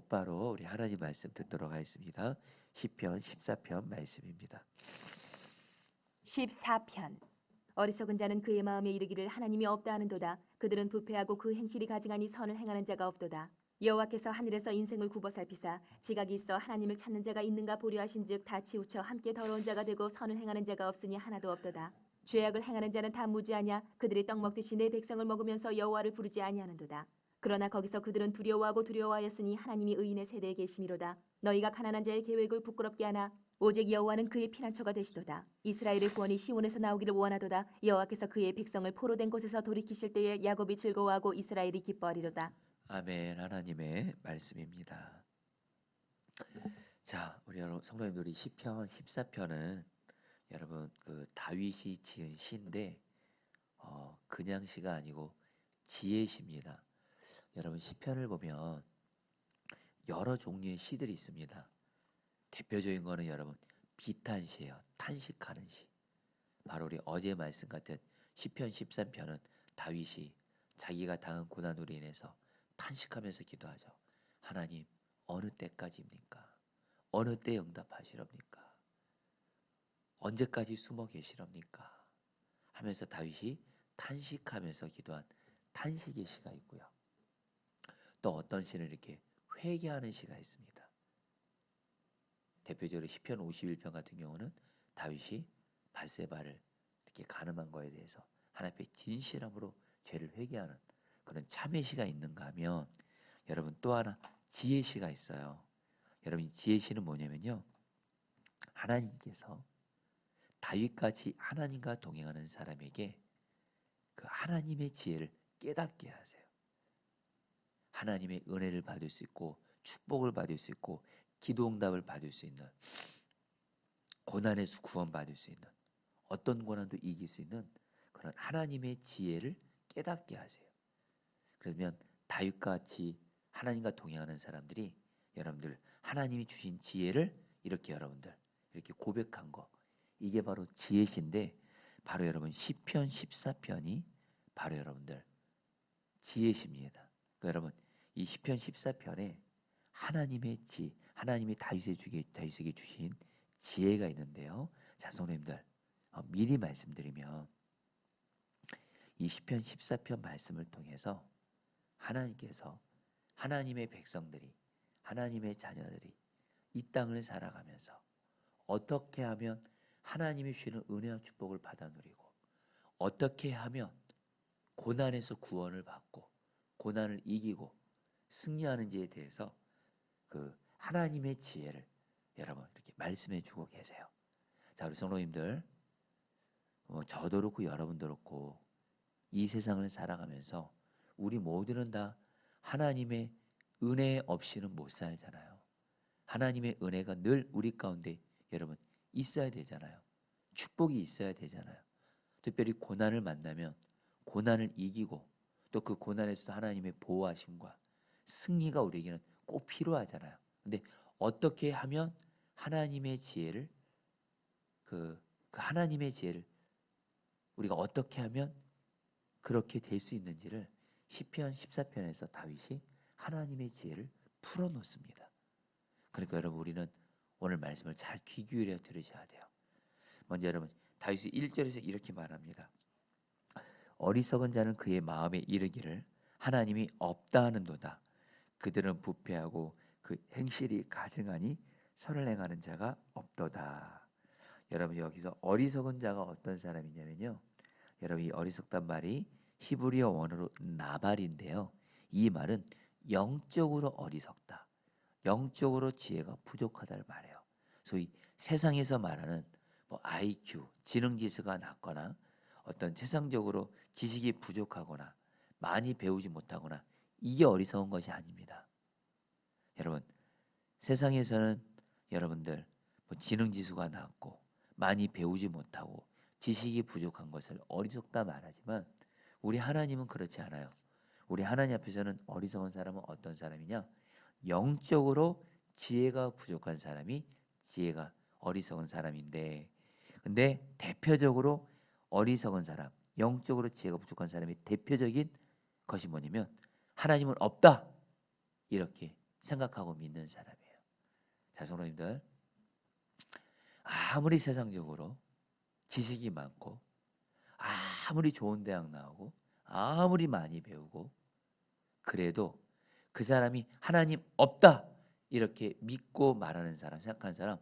똑바로 우리 하나님 말씀 듣도록 하겠습니다. 시편 14편 말씀입니다. 14편. 어리석은 자는 그의 마음에 이르기를 하나님이 없다 하는도다. 그들은 부패하고 그 행실이 가증하니 선을 행하는 자가 없도다. 여호와께서 하늘에서 인생을 굽어 살피사 지각이 있어 하나님을 찾는 자가 있는가 보려 하신즉 다 치우쳐 함께 더러운 자가 되고 선을 행하는 자가 없으니 하나도 없도다. 죄악을 행하는 자는 다 무지하냐? 그들이 떡 먹듯이 내 백성을 먹으면서 여호와를 부르지 아니하는도다. 그러나 거기서 그들은 두려워하고 두려워하였으니 하나님이 의인의 세대에 계심이로다. 너희가 가난한 자의 계획을 부끄럽게 하나? 오직 여호와는 그의 피난처가 되시도다. 이스라엘의 구원이 시온에서 나오기를 원하도다. 여호와께서 그의 백성을 포로된 곳에서 돌이키실 때에 야곱이 즐거워하고 이스라엘이 기뻐하리로다. 아멘. 하나님의 말씀입니다. 자, 우리 여러분 성도님들이 시편 14편은 여러분 그 다윗이 지은 시인데 그냥 시가 아니고 지혜 시입니다. 여러분 시편을 보면 여러 종류의 시들이 있습니다. 대표적인 거는 여러분 비탄시예요. 탄식하는 시. 바로 우리 어제 말씀 같은 시편 13편은 다윗이 자기가 당한 고난으로 인해서 탄식하면서 기도하죠. 하나님 어느 때까지입니까? 어느 때 응답하시렵니까? 언제까지 숨어 계시렵니까? 하면서 다윗이 탄식하면서 기도한 탄식의 시가 있고요. 또 어떤 시는 이렇게 회개하는 시가 있습니다. 대표적으로 시편 51편 같은 경우는 다윗이 밧세바를 이렇게 간음한 거에 대해서 하나님 앞에 진실함으로 죄를 회개하는 그런 참회 시가 있는가 하면 여러분 또 하나 지혜 시가 있어요. 여러분 지혜 시는 뭐냐면요. 하나님께서 다윗같이 하나님과 동행하는 사람에게 그 하나님의 지혜를 깨닫게 하세요. 하나님의 은혜를 받을 수 있고 축복을 받을 수 있고 기도응답을 받을 수 있는 고난에서 구원받을 수 있는 어떤 고난도 이길 수 있는 그런 하나님의 지혜를 깨닫게 하세요. 그러면 다윗과 같이 하나님과 동행하는 사람들이 여러분들 하나님이 주신 지혜를 이렇게 여러분들 이렇게 고백한 거 이게 바로 지혜신데 바로 여러분 시편 14편이 바로 여러분들 지혜십니다. 그러니까 여러분 이 시편 14편에 하나님의 하나님이 다윗에게 주신 지혜가 있는데요. 자, 성도님들 미리 말씀드리면 이 시편 14편 말씀을 통해서 하나님께서 하나님의 백성들이 하나님의 자녀들이 이 땅을 살아가면서 어떻게 하면 하나님이 주시는 은혜와 축복을 받아 누리고 어떻게 하면 고난에서 구원을 받고 고난을 이기고 승리하는지에 대해서 그 하나님의 지혜를 여러분 이렇게 말씀해 주고 계세요. 자, 우리 성도님들 저도 그렇고 여러분도 그렇고 이 세상을 살아가면서 우리 모두는 다 하나님의 은혜 없이는 못 살잖아요. 하나님의 은혜가 늘 우리 가운데 여러분 있어야 되잖아요. 축복이 있어야 되잖아요. 특별히 고난을 만나면 고난을 이기고 또 그 고난에서도 하나님의 보호하심과 승리가 우리에게는 꼭 필요하잖아요. 근데 어떻게 하면 하나님의 지혜를 그 하나님의 지혜를 우리가 어떻게 하면 그렇게 될 수 있는지를 시편 14편에서 다윗이 하나님의 지혜를 풀어놓습니다. 그러니까 여러분 우리는 오늘 말씀을 잘 귀 기울여 들으셔야 돼요. 먼저 여러분 다윗이 1절에서 이렇게 말합니다. 어리석은 자는 그의 마음에 이르기를 하나님이 없다 하는도다. 그들은 부패하고 그 행실이 가증하니 선을 행하는 자가 없도다. 여러분 여기서 어리석은 자가 어떤 사람이냐면요. 여러분 이 어리석단 말이 히브리어 원어로 나발인데요. 이 말은 영적으로 어리석다. 영적으로 지혜가 부족하다를 말해요. 소위 세상에서 말하는 뭐 IQ, 지능 지수가 낮거나 어떤 세상적으로 지식이 부족하거나 많이 배우지 못하거나 이게 어리석은 것이 아닙니다. 여러분 세상에서는 여러분들 뭐 지능 지수가 낮고 많이 배우지 못하고 지식이 부족한 것을 어리석다 말하지만 우리 하나님은 그렇지 않아요. 우리 하나님 앞에서는 어리석은 사람은 어떤 사람이냐? 영적으로 지혜가 부족한 사람이 지혜가 어리석은 사람인데 근데 대표적으로 어리석은 사람, 영적으로 지혜가 부족한 사람의 대표적인 것이 뭐냐면 하나님은 없다 이렇게 생각하고 믿는 사람이에요. 자, 성도님들, 아무리 세상적으로 지식이 많고 아무리 좋은 대학 나오고 아무리 많이 배우고 그래도 그 사람이 하나님 없다 이렇게 믿고 말하는 사람, 생각하는 사람,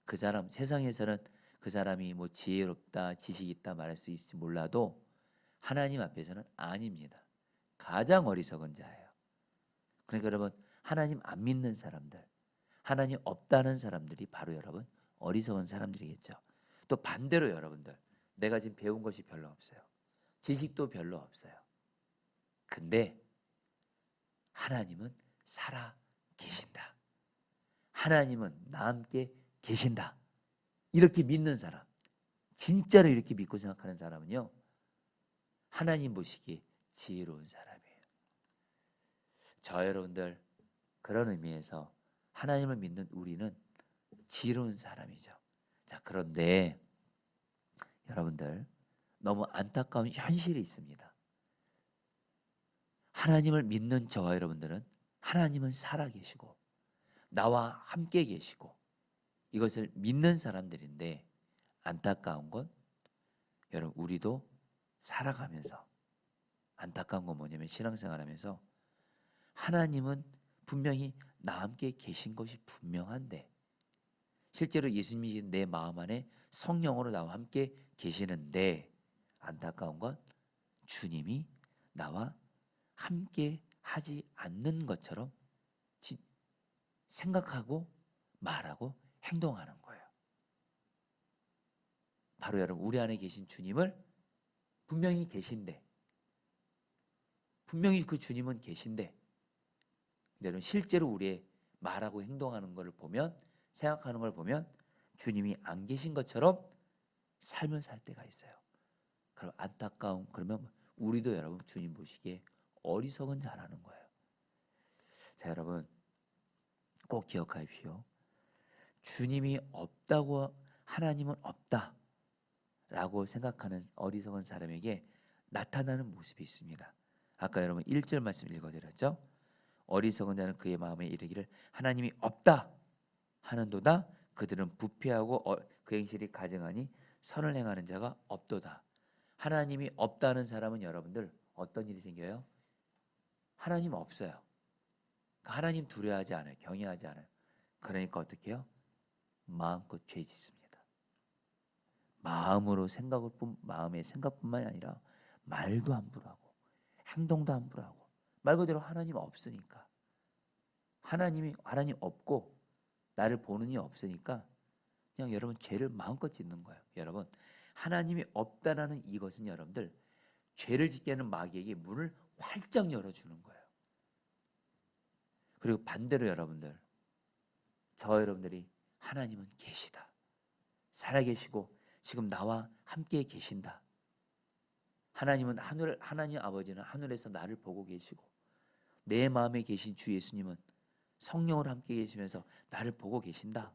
그 사람 세상에서는 그 사람이 뭐 지혜롭다, 지식 있다 말할 수 있을지 몰라도 하나님 앞에서는 아닙니다. 가장 어리석은 자예요. 그러니까 여러분, 하나님 안 믿는 사람들, 하나님 없다는 사람들이 바로 여러분 어리석은 사람들이겠죠. 또 반대로 여러분들, 내가 지금 배운 것이 별로 없어요. 지식도 별로 없어요. 근데 하나님은 살아 계신다. 하나님은 나와 함께 계신다. 이렇게 믿는 사람, 진짜로 이렇게 믿고 생각하는 사람은요, 하나님 보시기에 지혜로운 사람이에요. 저 여러분들, 그런 의미에서 하나님을 믿는 우리는 지혜로운 사람이죠. 자, 그런데 여러분들, 너무 안타까운 현실이 있습니다. 하나님을 믿는 저와 여러분들은 하나님은 살아계시고 나와 함께 계시고 이것을 믿는 사람들인데, 안타까운 건 여러분, 우리도 살아가면서 안타까운 건 뭐냐면, 신앙생활하면서 하나님은 분명히 나와 함께 계신 것이 분명한데, 실제로 예수님이 내 마음 안에 성령으로 나와 함께 계시는데, 안타까운 건 주님이 나와 함께 하지 않는 것처럼 생각하고 말하고 행동하는 거예요. 바로 여러분, 우리 안에 계신 주님을 분명히 계신데, 분명히 그 주님은 계신데, 여러분 실제로 우리의 말하고 행동하는 것을 보면, 생각하는 걸 보면 주님이 안 계신 것처럼 삶을 살 때가 있어요. 그럼 안타까운, 그러면 우리도 여러분 주님 보시기에 어리석은 자라는 거예요. 자, 여러분 꼭 기억하십시오. 주님이 없다고, 하나님은 없다 라고 생각하는 어리석은 사람에게 나타나는 모습이 있습니다. 아까 여러분 1절 말씀 읽어드렸죠. 어리석은 자는 그의 마음에 이르기를 하나님이 없다 하는도다. 그들은 부패하고 그 행실이 가증하니 선을 행하는 자가 없도다. 하나님이 없다는 사람은 여러분들 어떤 일이 생겨요? 하나님 없어요. 하나님 두려워하지 않아요. 경외하지 않아요. 그러니까 어떻게 해요? 마음껏 죄 짓습니다. 마음의 생각뿐만이 아니라 말도 함부로 하고 행동도 함부로 하고, 말 그대로 하나님 없으니까, 하나님 없고 나를 보는 이 없으니까 그냥 여러분 죄를 마음껏 짓는 거예요. 여러분, 하나님이 없다라는 이것은 여러분들 죄를 짓게 하는 마귀에게 문을 활짝 열어주는 거예요. 그리고 반대로 여러분들, 저 여러분들이 하나님은 계시다, 살아계시고 지금 나와 함께 계신다. 하나님 아버지는 하늘에서 나를 보고 계시고, 내 마음에 계신 주 예수님은 성령으로 함께 계시면서 나를 보고 계신다.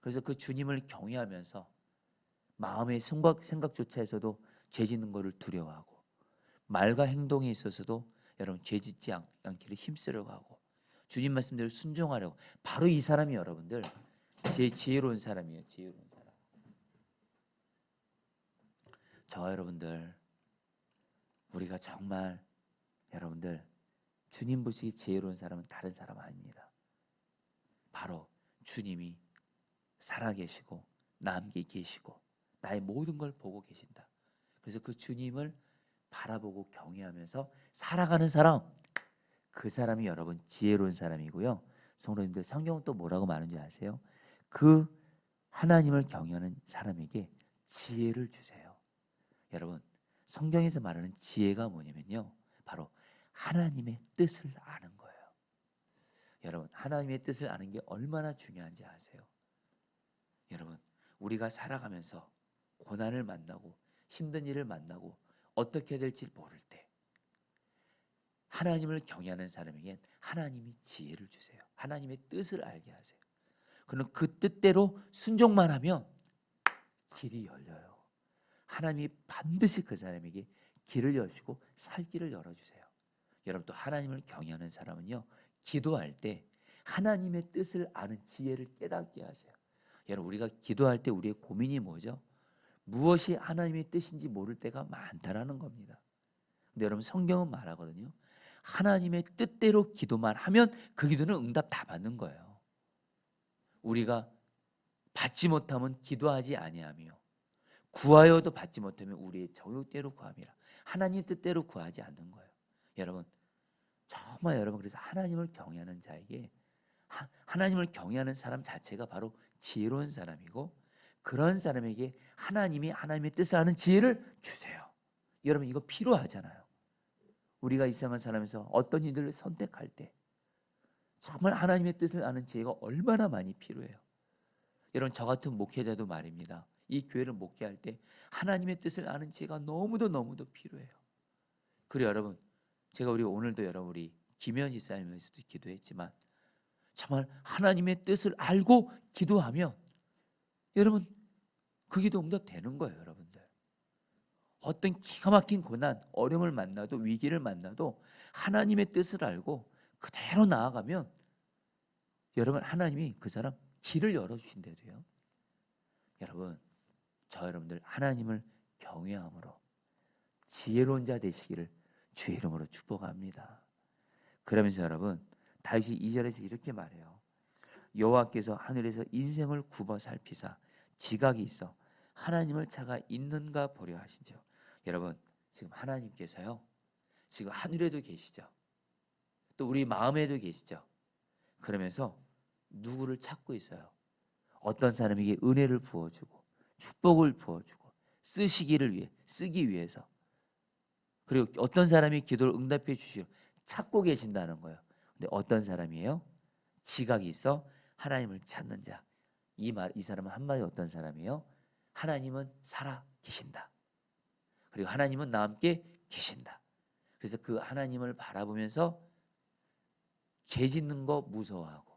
그래서 그 주님을 경외하면서 마음의 생각조차 해서도 죄 짓는 것을 두려워하고, 말과 행동에 있어서도 여러분 죄 짓지 않기를 힘쓰려고 하고, 주님 말씀대로 순종하려고, 바로 이 사람이 여러분들 지혜로운 사람이에요. 지혜로운 사람. 저와 여러분들, 우리가 정말 여러분들 주님 보시기 지혜로운 사람은 다른 사람 아닙니다. 바로 주님이 살아계시고 나 함께 계시고 나의 모든 걸 보고 계신다. 그래서 그 주님을 바라보고 경외하면서 살아가는 사람, 그 사람이 여러분 지혜로운 사람이고요. 성도님들, 성경은 또 뭐라고 말하는지 아세요? 그 하나님을 경외하는 사람에게 지혜를 주세요. 여러분, 성경에서 말하는 지혜가 뭐냐면요, 바로 하나님의 뜻을 아는 거예요. 여러분, 하나님의 뜻을 아는 게 얼마나 중요한지 아세요? 여러분, 우리가 살아가면서 고난을 만나고 힘든 일을 만나고 어떻게 될지 모를 때 하나님을 경외하는 사람에겐 하나님이 지혜를 주세요. 하나님의 뜻을 알게 하세요. 그럼 그 뜻대로 순종만 하면 길이 열려요. 하나님이 반드시 그 사람에게 길을 여시고 살 길을 열어주세요. 여러분, 또 하나님을 경외하는 사람은요, 기도할 때 하나님의 뜻을 아는 지혜를 깨닫게 하세요. 여러분, 우리가 기도할 때 우리의 고민이 뭐죠? 무엇이 하나님의 뜻인지 모를 때가 많다라는 겁니다. 근데 여러분, 성경은 말하거든요. 하나님의 뜻대로 기도만 하면 그 기도는 응답 다 받는 거예요. 우리가 받지 못하면 기도하지 아니하며 구하여도 받지 못하면 우리의 정욕대로 구함이라. 하나님 뜻대로 구하지 않는 거예요. 여러분, 정말 여러분, 그래서 하나님을 경외하는 자에게 하나님을 경외하는 사람 자체가 바로 지혜로운 사람이고, 그런 사람에게 하나님이 하나님의 뜻을 아는 지혜를 주세요. 여러분, 이거 필요하잖아요. 우리가 이 세상 사람에서 어떤 일들을 선택할 때 정말 하나님의 뜻을 아는 지혜가 얼마나 많이 필요해요. 여러분, 저 같은 목회자도 말입니다. 이 교회를 목회할 때 하나님의 뜻을 아는 지혜가 너무도 필요해요. 그리고 여러분, 제가 오늘도 여러분 우리 김현희 사님에서도 기도했지만 정말 하나님의 뜻을 알고 기도하면 여러분 그 기도 응답되는 거예요. 여러분들, 어떤 기가 막힌 고난, 어려움을 만나도, 위기를 만나도 하나님의 뜻을 알고 그대로 나아가면 여러분, 하나님이 그 사람 길을 열어주신대도요. 여러분, 저 여러분들 하나님을 경외함으로 지혜로운 자 되시기를 주의 이름으로 축복합니다. 그러면서 여러분, 다윗이 2절에서 이렇게 말해요. 여호와께서 하늘에서 인생을 굽어 살피사 지각이 있어 하나님을 차가 있는가 보려 하시죠. 여러분, 지금 하나님께서요, 지금 하늘에도 계시죠. 또 우리 마음에도 계시죠. 그러면서 누구를 찾고 있어요? 어떤 사람에게 은혜를 부어주고 축복을 부어주고 쓰기 위해서, 그리고 어떤 사람이 기도를 응답해 주시고 찾고 계신다는 거예요. 근데 어떤 사람이에요? 지각이 있어 하나님을 찾는 자. 이 사람은 한마디 어떤 사람이에요? 하나님은 살아 계신다. 그리고 하나님은 나와 함께 계신다. 그래서 그 하나님을 바라보면서 죄 짓는 거 무서워하고,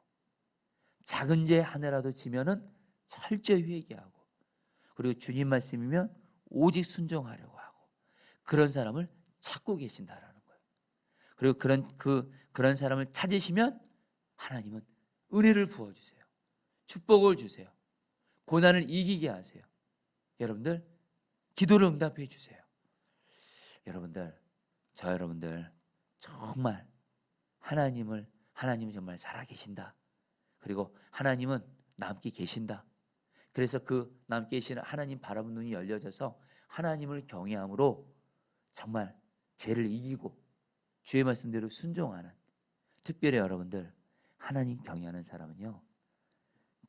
작은 죄 하나라도 지면은 철저히 회개하고, 그리고 주님 말씀이면 오직 순종하려고 하고, 그런 사람을 찾고 계신다라는 거예요. 그리고 그런 사람을 찾으시면 하나님은 은혜를 부어 주세요. 축복을 주세요. 고난을 이기게 하세요. 여러분들, 기도를 응답해 주세요. 여러분들, 저 여러분들 정말 하나님은 정말 살아계신다. 그리고 하나님은 나 함께 계신다. 그래서 그 나 함께 계시는 하나님 바라보는 눈이 열려져서 하나님을 경외함으로 정말 죄를 이기고 주의 말씀대로 순종하는, 특별히 여러분들 하나님 경외하는 사람은요,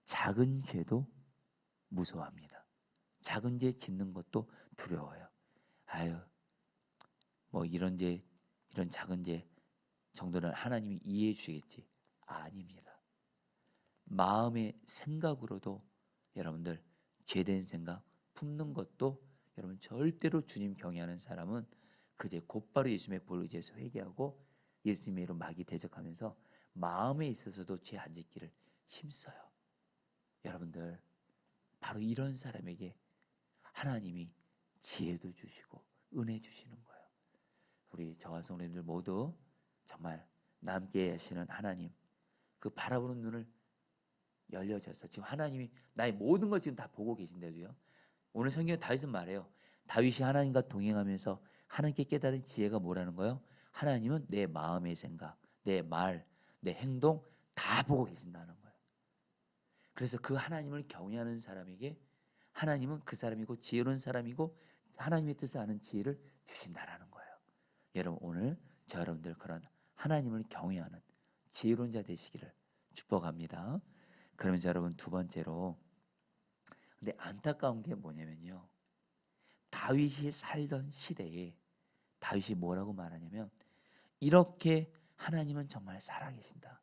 작은 죄도 무서워합니다. 작은 죄 짓는 것도 두려워요. 아유, 뭐 이런 작은 죄 정도는 하나님이 이해해 주시겠지. 아닙니다. 마음의 생각으로도 여러분들 죄된 생각 품는 것도, 여러분 절대로 주님 경외하는 사람은 그제 곧바로 예수님의 보혈로 의지해서 회개하고 예수님의 이름 마귀 대적하면서 마음에 있어서도 죄 안 짓기를 힘써요. 여러분들, 바로 이런 사람에게 하나님이 지혜도 주시고 은혜 주시는 거예요. 우리 저와 성도님들 모두 정말 남께 하시는 하나님, 그 바라보는 눈을 열려져서 지금 하나님이 나의 모든 걸 지금 다 보고 계신데도요, 오늘 성경에 다윗은 말해요. 다윗이 하나님과 동행하면서 하나님께 깨달은 지혜가 뭐라는 거예요? 하나님은 내 마음의 생각, 내 말, 내 행동 다 보고 계신다는 거예요. 그래서 그 하나님을 경외하는 사람에게 하나님은 그 사람이고 지혜로운 사람이고 하나님의 뜻을 아는 지혜를 주신다라는 거예요. 여러분, 오늘 저 여러분들 그런 하나님을 경외하는 지혜로운 자 되시기를 축복합니다. 그러면서 여러분, 두 번째로, 근데 안타까운 게 뭐냐면요, 다윗이 살던 시대에 다윗이 뭐라고 말하냐면, 이렇게 하나님은 정말 살아계신다,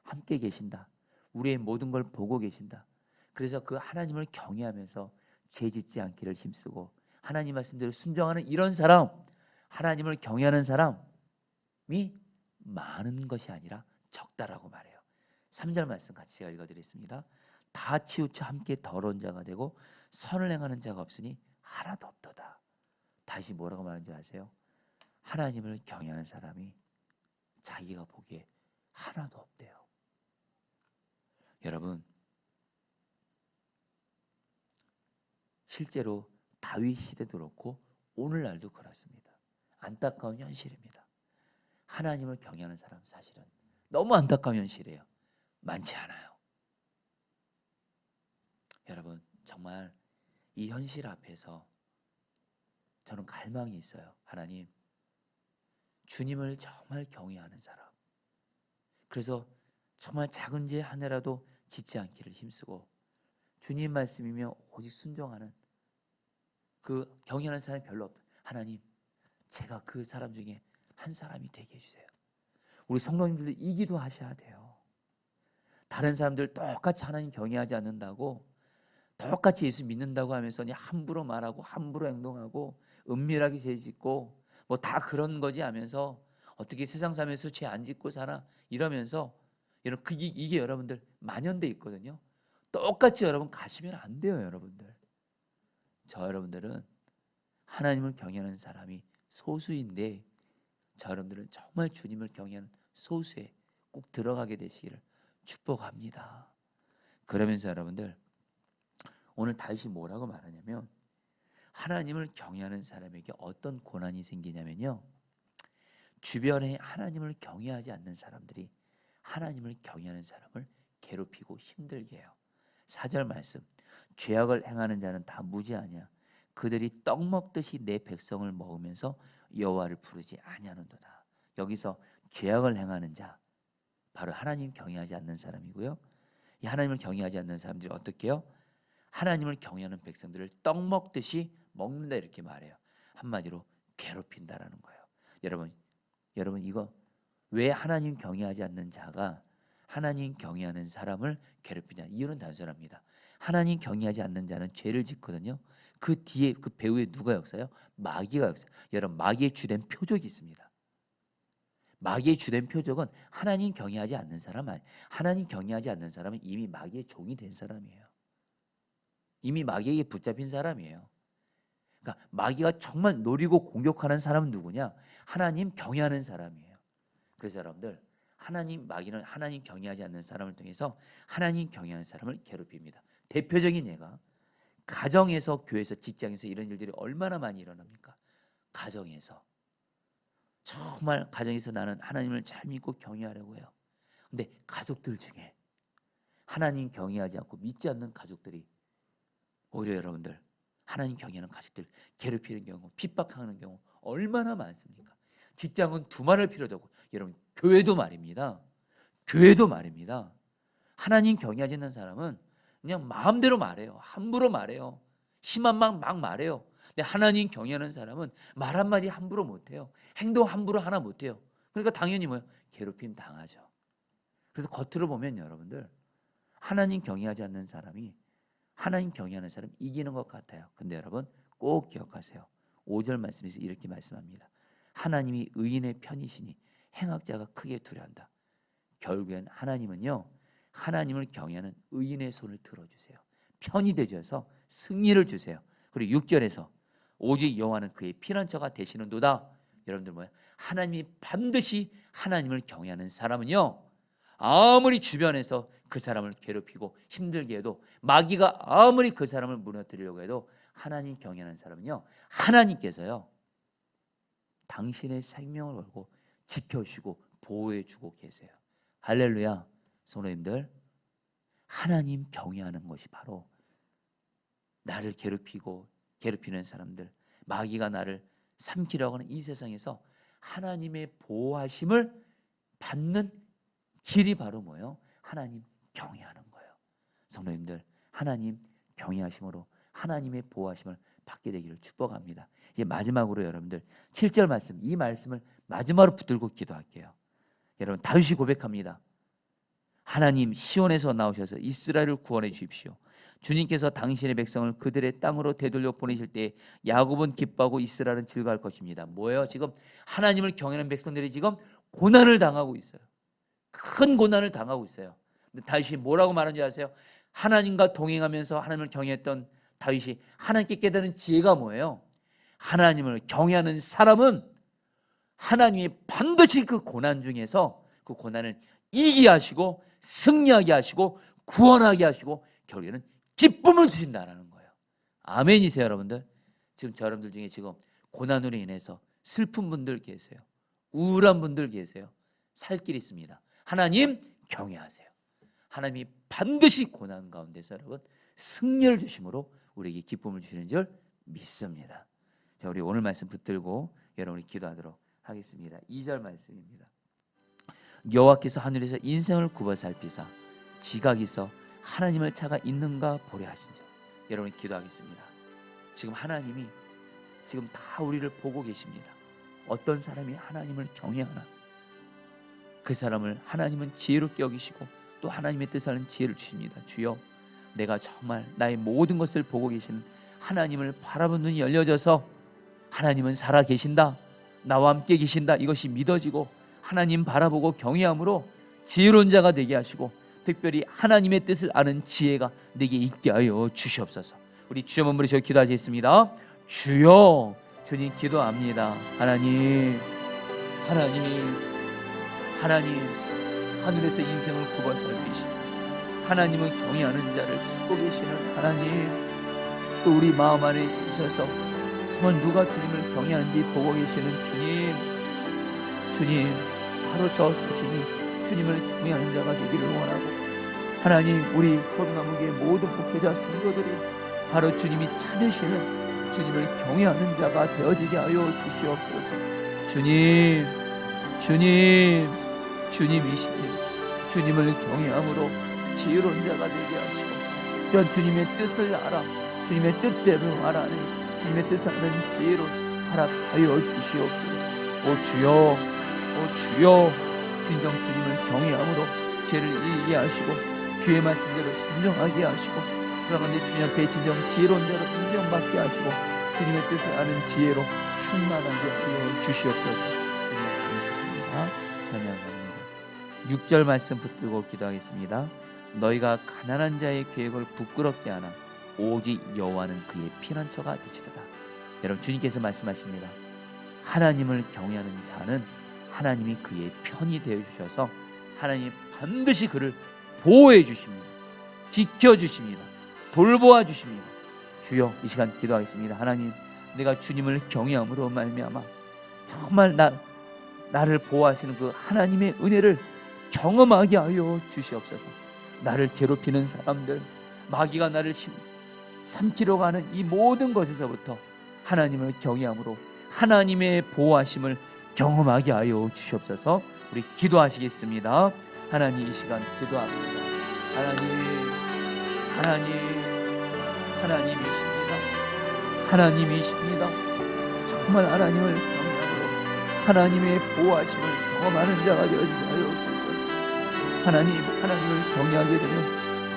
함께 계신다, 우리의 모든 걸 보고 계신다. 그래서 그 하나님을 경외하면서 죄 짓지 않기를 힘쓰고 하나님 말씀대로 순종하는 이런 사람, 하나님을 경외하는 사람이 많은 것이 아니라 적다라고 말해요. 3절 말씀 같이 제가 읽어드리겠습니다. 다 치우쳐 함께 더러운 자가 되고 선을 행하는 자가 없으니 하나도 없도다. 다시 뭐라고 말하는지 아세요? 하나님을 경외하는 사람이 자기가 보기에 하나도 없대요. 여러분, 실제로 다윗 시대도 그렇고 오늘날도 그렇습니다. 안타까운 현실입니다. 하나님을 경외하는 사람 사실은 너무 안타까운 현실이에요. 많지 않아요. 여러분, 정말 이 현실 앞에서 저는 갈망이 있어요. 하나님, 주님을 정말 경외하는 사람, 그래서 정말 작은 죄 하나라도 짓지 않기를 힘쓰고 주님 말씀이며 오직 순종하는 그 경외하는 사람이 별로 없다. 하나님, 제가 그 사람 중에 한 사람이 되게 해주세요. 우리 성도님들도 이 기도 하셔야 돼요. 다른 사람들 똑같이 하나님 경외하지 않는다고, 똑같이 예수 믿는다고 하면서 그냥 함부로 말하고 함부로 행동하고 은밀하게 죄 짓고 뭐 다 그런 거지 하면서 어떻게 세상 살면서 죄 안 짓고 살아 이러면서, 여러분 이게 여러분들 만연돼 있거든요. 똑같이 여러분 가시면 안 돼요. 여러분들, 저 여러분들은 하나님을 경외하는 사람이 소수인데 저 여러분들은 정말 주님을 경외하는 소수에 꼭 들어가게 되시기를 축복합니다. 그러면서 여러분들, 오늘 다윗이 뭐라고 말하냐면, 하나님을 경외하는 사람에게 어떤 고난이 생기냐면요, 주변에 하나님을 경외하지 않는 사람들이 하나님을 경외하는 사람을 괴롭히고 힘들게 해요. 4절 말씀, 죄악을 행하는 자는 다 무지하냐, 그들이 떡 먹듯이 내 백성을 먹으면서 여호와를 부르지 아니하는도다. 여기서 죄악을 행하는 자, 바로 하나님 경외하지 않는 사람이고요. 이 하나님을 경외하지 않는 사람들이 어떻게 해요? 하나님을 경외하는 백성들을 떡 먹듯이 먹는다, 이렇게 말해요. 한마디로 괴롭힌다라는 거예요. 여러분 이거 왜 하나님 경외하지 않는 자가 하나님 경외하는 사람을 괴롭히냐? 이유는 단순합니다. 하나님 경외하지 않는 자는 죄를 짓거든요. 그 뒤에 그 배후에 누가 역사요? 마귀가 역사. 여러분, 마귀의 주된 표적이 있습니다. 마귀의 주된 표적은 하나님 경외하지 않는 사람 아니에요. 하나님 경외하지 않는 사람은 이미 마귀의 종이 된 사람이에요. 이미 마귀에게 붙잡힌 사람이에요. 그러니까 마귀가 정말 노리고 공격하는 사람은 누구냐? 하나님 경외하는 사람이에요. 그래서 여러분들, 마귀는 하나님 경외하지 않는 사람을 통해서 하나님 경외하는 사람을 괴롭힙니다. 대표적인 예가 가정에서, 교회에서, 직장에서 이런 일들이 얼마나 많이 일어납니까? 가정에서, 정말 가정에서 나는 하나님을 잘 믿고 경외하려고 해요. 근데 가족들 중에 하나님 경외하지 않고 믿지 않는 가족들이 오히려 여러분들 하나님 경외하는 가족들 괴롭히는 경우, 핍박하는 경우 얼마나 많습니까? 직장은 두말할 필요도 없고, 여러분 교회도 말입니다. 교회도 말입니다. 하나님 경외하지 않는 사람은 그냥 마음대로 말해요. 함부로 말해요. 심한 말 막 말해요. 근데 하나님 경외하는 사람은 말 한마디 함부로 못해요. 행동 함부로 하나 못해요. 그러니까 당연히 뭐예요? 괴롭힘 당하죠. 그래서 겉으로 보면 여러분들, 하나님 경외하지 않는 사람이 하나님 경외하는 사람 이기는 것 같아요. 근데 여러분 꼭 기억하세요. 5절 말씀에서 이렇게 말씀합니다. 하나님이 의인의 편이시니 행악자가 크게 두려워한다. 결국엔 하나님은요, 하나님을 경외하는 의인의 손을 들어주세요. 편이 되셔서 승리를 주세요. 그리고 6절에서 오직 여호와는 그의 피난처가 되시는도다. 여러분들 뭐예요? 하나님이 반드시 하나님을 경외하는 사람은요, 아무리 주변에서 그 사람을 괴롭히고 힘들게 해도, 마귀가 아무리 그 사람을 무너뜨리려고 해도, 하나님 경외하는 사람은요, 하나님께서요 당신의 생명을 걸고 지켜주시고 보호해주고 계세요. 할렐루야. 성도님들, 하나님 경외하는 것이 바로 나를 괴롭히는 사람들, 마귀가 나를 삼키려고 하는 이 세상에서 하나님의 보호하심을 받는 길이 바로 뭐예요? 하나님 경외하는 거예요. 성도님들, 하나님 경외하심으로 하나님의 보호하심을 받게 되기를 축복합니다. 이제 마지막으로 여러분들 7절 말씀, 이 말씀을 마지막으로 붙들고 기도할게요. 여러분, 다윗이 고백합니다. 하나님, 시온에서 나오셔서 이스라엘을 구원해 주십시오. 주님께서 당신의 백성을 그들의 땅으로 되돌려 보내실 때 야곱은 기뻐하고 이스라엘은 즐거워할 것입니다. 뭐예요? 지금 하나님을 경외하는 백성들이 지금 고난을 당하고 있어요. 큰 고난을 당하고 있어요. 근데 다윗이 뭐라고 말하는지 아세요? 하나님과 동행하면서 하나님을 경외했던 다윗이 하나님께 깨달은 지혜가 뭐예요? 하나님을 경외하는 사람은 하나님이 반드시 그 고난 중에서 그 고난을 이기게 하시고 승리하게 하시고 구원하게 하시고 결국에는 기쁨을 주신다라는 거예요. 아멘이세요, 여러분들? 지금 저 여러분들 중에 지금 고난으로 인해서 슬픈 분들 계세요. 우울한 분들 계세요. 살 길이 있습니다. 하나님 경외하세요. 하나님이 반드시 고난 가운데서 여러분 승리를 주심으로 우리에게 기쁨을 주시는 줄 믿습니다. 자, 우리 오늘 말씀 붙들고 여러분이 기도하도록 하겠습니다. 2절 말씀입니다. 여호와께서 하늘에서 인생을 굽어 살피사 지각이서 하나님을 차가 있는가 보려 하신즉. 여러분이 기도하겠습니다. 지금 하나님이 지금 다 우리를 보고 계십니다. 어떤 사람이 하나님을 경외하나, 그 사람을 하나님은 지혜롭게 여기시고 또 하나님의 뜻하는 지혜를 주십니다. 주여, 내가 정말 나의 모든 것을 보고 계시는 하나님을 바라보는 눈이 열려져서 하나님은 살아 계신다, 나와 함께 계신다, 이것이 믿어지고 하나님 바라보고 경외함으로 지혜로운 자가 되게 하시고 특별히 하나님의 뜻을 아는 지혜가 내게 있게 하여 주시옵소서. 우리 주여 몸부리셔 기도하시겠습니다. 주여, 주님 기도합니다. 하나님 하늘에서 인생을 굽어 살피시고 하나님은 경외하는 자를 찾고 계시는 하나님, 또 우리 마음 안에 계셔서 정말 누가 주님을 경외하는지 보고 계시는 주님, 바로 저 자신이 주님을 경외하는 자가 되기를 원하고, 하나님 우리 코로나무교의 모든 목회자 성도들이 바로 주님이 찾으시는 주님을 경외하는 자가 되어지게 하여 주시옵소서. 주님이십니다. 주님을 경외함으로 지혜로운 자가 되게 하시고 전 주님의 뜻을 알아 주님의 뜻대로 말하는 주님의 뜻을 아는 지혜로 허락하여 주시옵소서. 오 주여 진정 주님을 경외함으로 죄를 이기게 하시고 주의 말씀대로 순종하게 하시고 그러면 주님 앞에 진정 지혜로운 자로 인정받게 하시고 주님의 뜻을 아는 지혜로 충만하게 하여 주시옵소서. 주님 감사합니다. 찬양합니다. 6절 말씀 붙들고 기도하겠습니다. 너희가 가난한 자의 계획을 부끄럽게 하나 오직 여호와는 그의 피난처가 되시도다. 여러분, 주님께서 말씀하십니다. 하나님을 경외하는 자는 하나님이 그의 편이 되어 주셔서 하나님이 반드시 그를 보호해 주십니다. 지켜 주십니다. 돌보아 주십니다. 주여, 이 시간 기도하겠습니다. 하나님, 내가 주님을 경외함으로 말미암아 정말 나를 보호하시는 그 하나님의 은혜를 경험하게 하여 주시옵소서. 나를 괴롭히는 사람들, 마귀가 나를 삼키려고 하는 이 모든 것에서부터 하나님을 경외함으로 하나님의 보호하심을 경험하게 하여 주시옵소서. 우리 기도하시겠습니다. 하나님, 이 시간 기도합니다. 하나님이십니다. 정말 하나님을 경외함으로 하나님의 보호하심을 경험하는 자가 되어지게 하여 주소서. 하나님을 경외하게 되면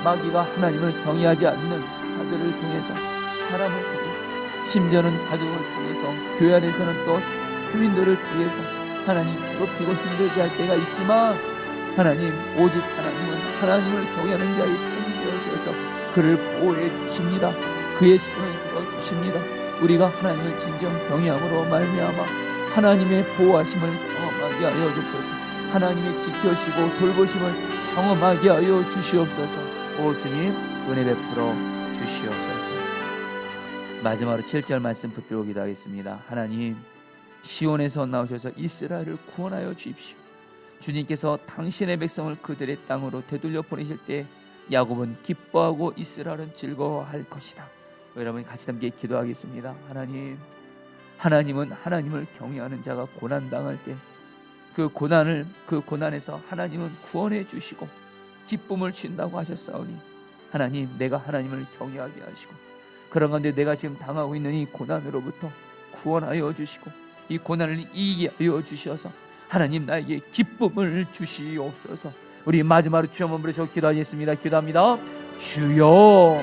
마귀가 하나님을 경외하지 않는 자들을 통해서, 사람을 통해서, 심지어는 가족을 통해서, 교회 안에서는 또 교인들을 통해서 하나님 괴롭히고 힘들게 할 때가 있지만, 하나님, 오직 하나님은 하나님을 경외하는 자의 편이 되어주셔서 그를 보호해 주십니다. 그의 손을 들어주십니다. 우리가 하나님을 진정 경외함으로 말미암아 하나님의 보호하심을 경험하게 하여 주옵소서. 하나님의 지켜주시고 돌보심을 경험하게 하여 주시옵소서. 오 주님, 은혜 베풀어 주시옵소서. 마지막으로 7절 말씀 붙들고 기도하겠습니다. 하나님, 시온에서 나오셔서 이스라엘을 구원하여 주십시오. 주님께서 당신의 백성을 그들의 땅으로 되돌려 보내실 때 야곱은 기뻐하고 이스라엘은 즐거워할 것이다. 여러분 같이 함께 기도하겠습니다. 하나님은 하나님을 경외하는 자가 고난 당할 때 그 고난에서 하나님은 구원해 주시고 기쁨을 주신다고 하셨사오니, 하나님, 내가 하나님을 경외하게 하시고 그런 가운데 내가 지금 당하고 있는 이 고난으로부터 구원하여 주시고 이 고난을 이기게 하여 주셔서 하나님, 나에게 기쁨을 주시옵소서. 우리 마지막으로 주여 몸부림쳐 기도하겠습니다. 기도합니다. 주여.